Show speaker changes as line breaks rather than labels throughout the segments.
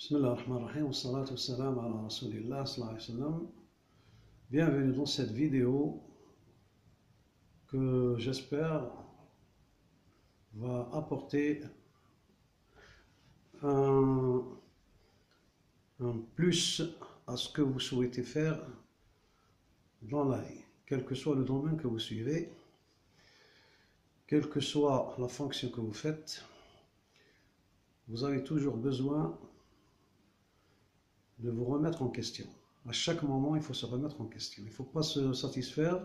Bismillahirrahmanirrahim, wassalatu wassalam ala rasulillah sallallahu alayhi wa sallam. Bienvenue dans cette vidéo que j'espère va apporter un plus à ce que vous souhaitez faire dans la vie, quel que soit le domaine que vous suivez, quelle que soit la fonction que vous faites. Vous avez toujours besoin de vous remettre en question. À chaque moment, il faut se remettre en question. Il ne faut pas se satisfaire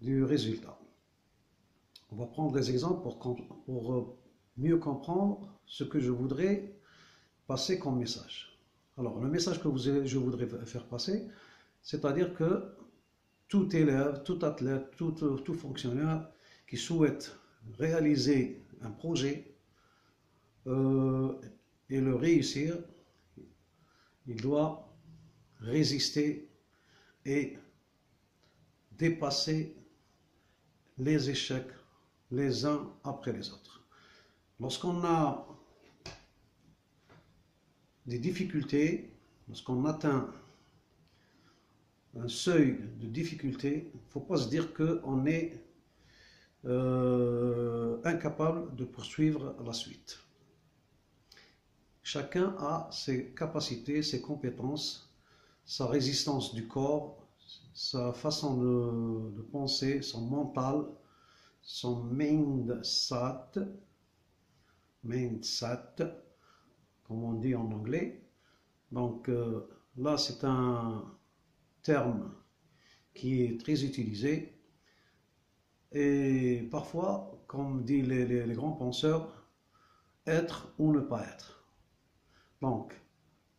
du résultat. On va prendre des exemples pour mieux comprendre ce que je voudrais passer comme message. Alors, le message que je voudrais faire passer, c'est-à-dire que tout élève, tout athlète, tout fonctionnaire qui souhaite réaliser un projet et le réussir, il doit résister et dépasser les échecs les uns après les autres. Lorsqu'on a des difficultés, lorsqu'on atteint un seuil de difficulté, il ne faut pas se dire qu'on est incapable de poursuivre la suite. Chacun a ses capacités, ses compétences, sa résistance du corps, sa façon de penser, son mental, son mindset, comme on dit en anglais. Donc là, c'est un terme qui est très utilisé. Et parfois, comme disent les grands penseurs, être ou ne pas être. Donc,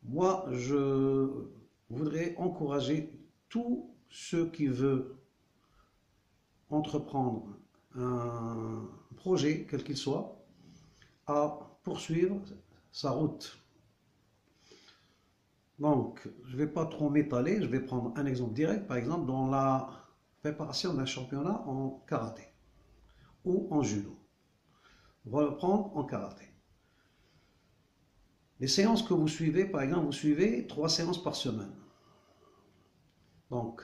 moi, je voudrais encourager tous ceux qui veulent entreprendre un projet, quel qu'il soit, à poursuivre sa route. Donc, je ne vais pas trop m'étaler, je vais prendre un exemple direct, par exemple, dans la préparation d'un championnat en karaté ou en judo. On va le prendre en karaté. Les séances que vous suivez, par exemple, vous suivez 3 séances par semaine. Donc,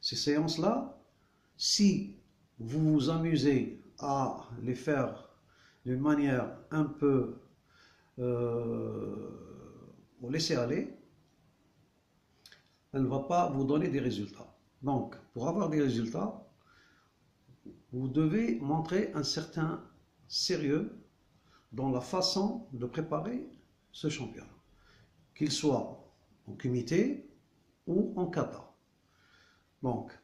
ces séances-là, si vous vous amusez à les faire d'une manière un peu au laisser-aller, elle ne va pas vous donner des résultats. Donc, pour avoir des résultats, vous devez montrer un certain sérieux dans la façon de préparer ce championnat, qu'il soit en kumité ou en kata. Donc,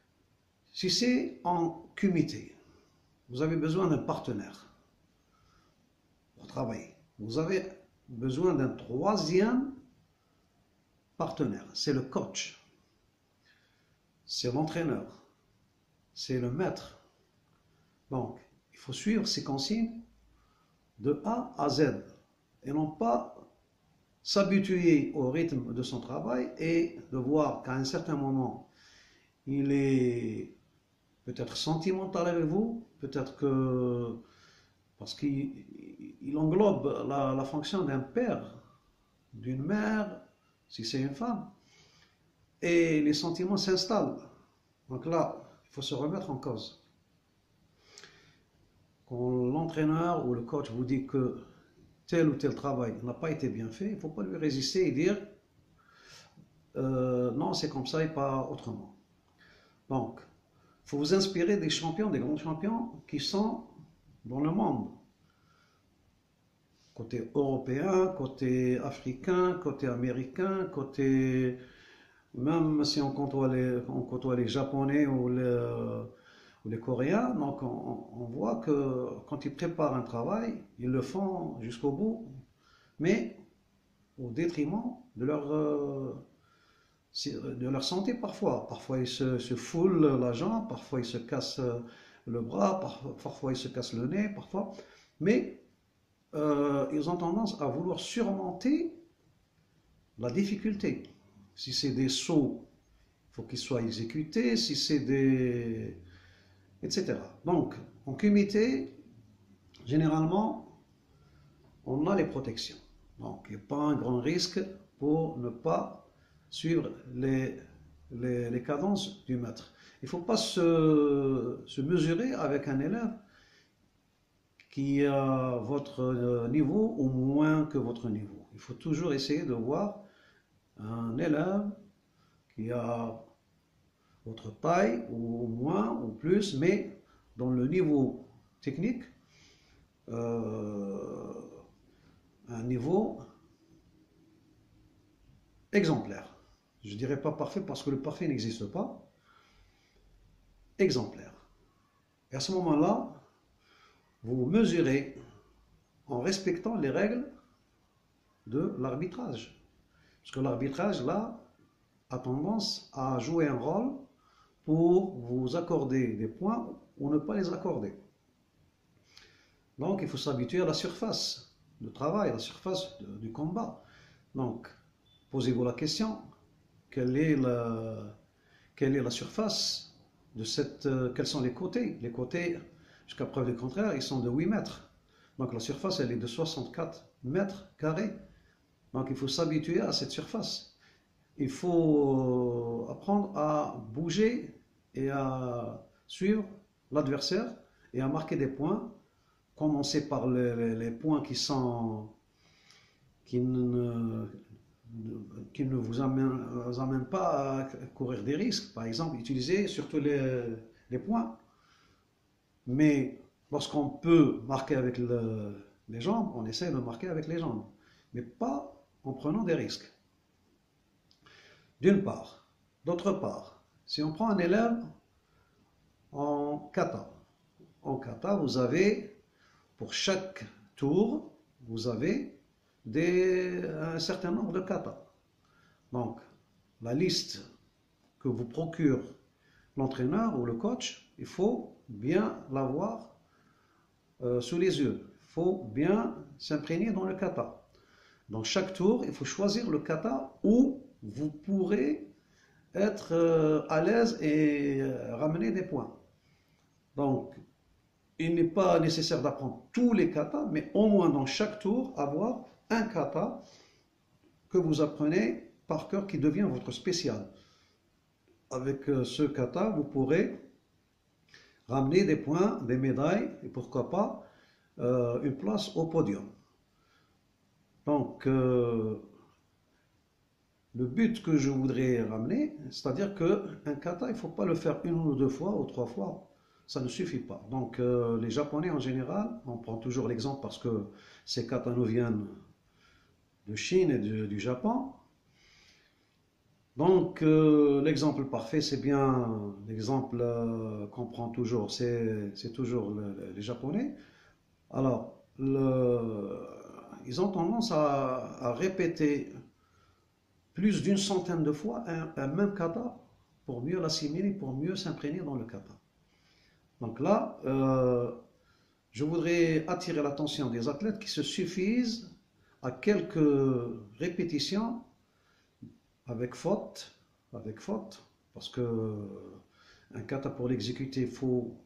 si c'est en kumité, vous avez besoin d'un partenaire pour travailler. Vous avez besoin d'un troisième partenaire, c'est le coach, c'est l'entraîneur, c'est le maître. Donc, il faut suivre ces consignes de A à Z et non pas s'habituer au rythme de son travail et de voir qu'à un certain moment, il est peut-être sentimental avec vous, peut-être que parce qu'il englobe la fonction d'un père, d'une mère, si c'est une femme, et les sentiments s'installent. Donc là, il faut se remettre en cause. Quand l'entraîneur ou le coach vous dit que tel ou tel travail n'a pas été bien fait, il ne faut pas lui résister et dire non, c'est comme ça et pas autrement. Donc, il faut vous inspirer des champions, des grands champions qui sont dans le monde. Côté européen, côté africain, côté américain, côté... Même si on côtoie les Japonais ou les Coréens, donc on voit que quand ils préparent un travail, ils le font jusqu'au bout, mais au détriment de leur santé parfois. Parfois ils se foulent la jambe, parfois ils se cassent le bras, parfois ils se cassent le nez, parfois. Mais ils ont tendance à vouloir surmonter la difficulté. Si c'est des sauts, il faut qu'ils soient exécutés, si c'est des... etc. Donc, en kumité, généralement, on a les protections. Donc, il n'y a pas un grand risque pour ne pas suivre les cadences du maître. Il ne faut pas se mesurer avec un élève qui a votre niveau ou moins que votre niveau. Il faut toujours essayer de voir un élève qui a votre taille ou moins ou plus, mais dans le niveau technique, un niveau exemplaire. Je ne dirais pas parfait parce que le parfait n'existe pas. Exemplaire. Et à ce moment-là, vous mesurez en respectant les règles de l'arbitrage. Parce que l'arbitrage, là, a tendance à jouer un rôle pour vous accorder des points ou ne pas les accorder. Donc, il faut s'habituer à la surface de travail, à la surface du combat. Donc, posez-vous la question, quelle est la surface de quels sont les côtés? Les côtés, jusqu'à preuve du contraire, ils sont de 8 mètres. Donc, la surface, elle est de 64 mètres carrés. Donc, il faut s'habituer à cette surface. Il faut apprendre à bouger et à suivre l'adversaire et à marquer des points. Commencer par les points qui ne vous amènent pas à courir des risques. Par exemple, utilisez surtout les points. Mais lorsqu'on peut marquer avec les jambes, on essaie de marquer avec les jambes. Mais pas en prenant des risques. D'une part. D'autre part, si on prend un élève en kata, vous avez, pour chaque tour, vous avez un certain nombre de katas. Donc, la liste que vous procure l'entraîneur ou le coach, il faut bien l'avoir sous les yeux. Il faut bien s'imprégner dans le kata. Dans chaque tour, il faut choisir le kata où vous pourrez être à l'aise et ramener des points. Donc, il n'est pas nécessaire d'apprendre tous les katas, mais au moins dans chaque tour, avoir un kata que vous apprenez par cœur qui devient votre spécial. Avec ce kata, vous pourrez ramener des points, des médailles et pourquoi pas une place au podium. Donc, le but que je voudrais ramener, c'est-à-dire qu'un kata, il ne faut pas le faire une ou deux fois ou trois fois. Ça ne suffit pas. Donc, les Japonais en général, on prend toujours l'exemple parce que ces katas nous viennent de Chine et du Japon. Donc, l'exemple parfait, c'est bien l'exemple qu'on prend toujours, c'est toujours les Japonais. Alors, ils ont tendance à répéter plus d'une centaine de fois un même kata pour mieux l'assimiler, pour mieux s'imprégner dans le kata. Donc là, je voudrais attirer l'attention des athlètes qui se suffisent à quelques répétitions avec faute, parce que un kata pour l'exécuter, il faut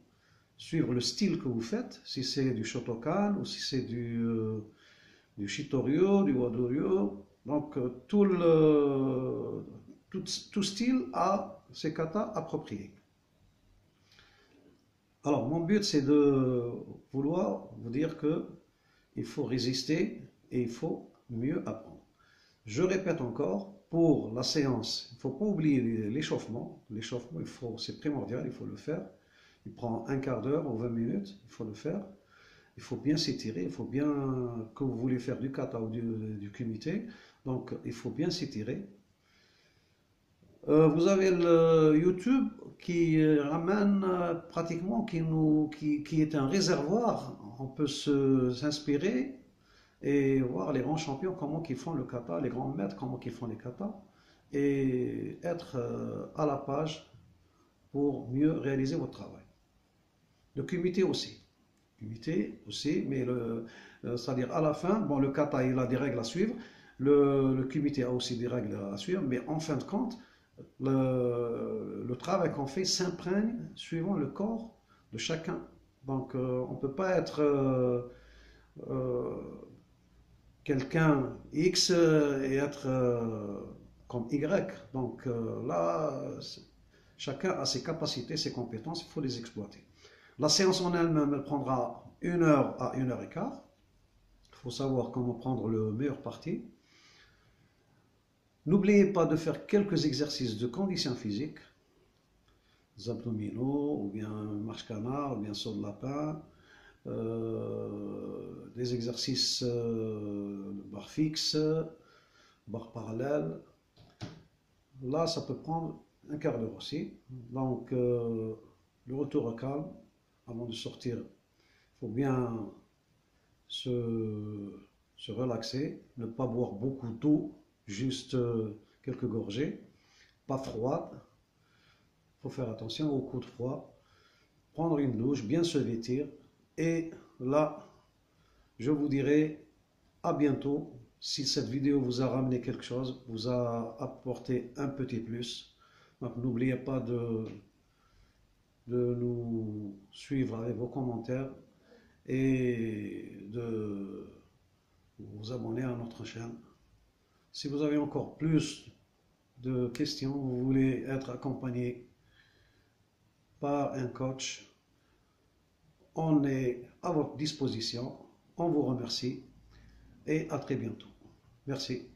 suivre le style que vous faites, si c'est du Shotokan ou si c'est du Shitoryu, du Wadoryu. Donc tout style a ses katas appropriés. Alors mon but c'est de vouloir vous dire que il faut résister et il faut mieux apprendre. Je répète encore, pour la séance, il ne faut pas oublier l'échauffement. L'échauffement, c'est primordial, il faut le faire. Il prend un quart d'heure ou 20 minutes, il faut le faire. Il faut bien s'étirer, il faut bien, que vous voulez faire du kata ou du kumite, donc il faut bien s'étirer. Vous avez le YouTube qui ramène pratiquement, qui est un réservoir. On peut s'inspirer et voir les grands champions, comment ils font le kata, les grands maîtres, comment ils font les katas, et être à la page pour mieux réaliser votre travail. Le kumite aussi. Mais c'est-à-dire à la fin, bon, le kata il a des règles à suivre, le kumite a aussi des règles à suivre, mais en fin de compte, le travail qu'on fait s'imprègne suivant le corps de chacun. Donc on ne peut pas être quelqu'un X et être comme Y. Donc là, chacun a ses capacités, ses compétences, il faut les exploiter. La séance en elle-même, elle prendra 1 heure à 1 heure et quart. Il faut savoir comment prendre le meilleur parti. N'oubliez pas de faire quelques exercices de condition physique, des abdominaux, ou bien marche canard, ou bien saut de lapin, des exercices de barre fixe, barre parallèle. Là, ça peut prendre un quart d'heure aussi. Donc, le retour au calme, avant de sortir, il faut bien se, se relaxer, ne pas boire beaucoup d'eau, juste quelques gorgées, pas froide. Il faut faire attention aux coups de froid. Prendre une douche, bien se vêtir. Et là, je vous dirai à bientôt. Si cette vidéo vous a ramené quelque chose, vous a apporté un petit plus. Donc n'oubliez pas de nous suivre avec vos commentaires et de vous abonner à notre chaîne. Si vous avez encore plus de questions, vous voulez être accompagné par un coach, on est à votre disposition. On vous remercie et à très bientôt. Merci.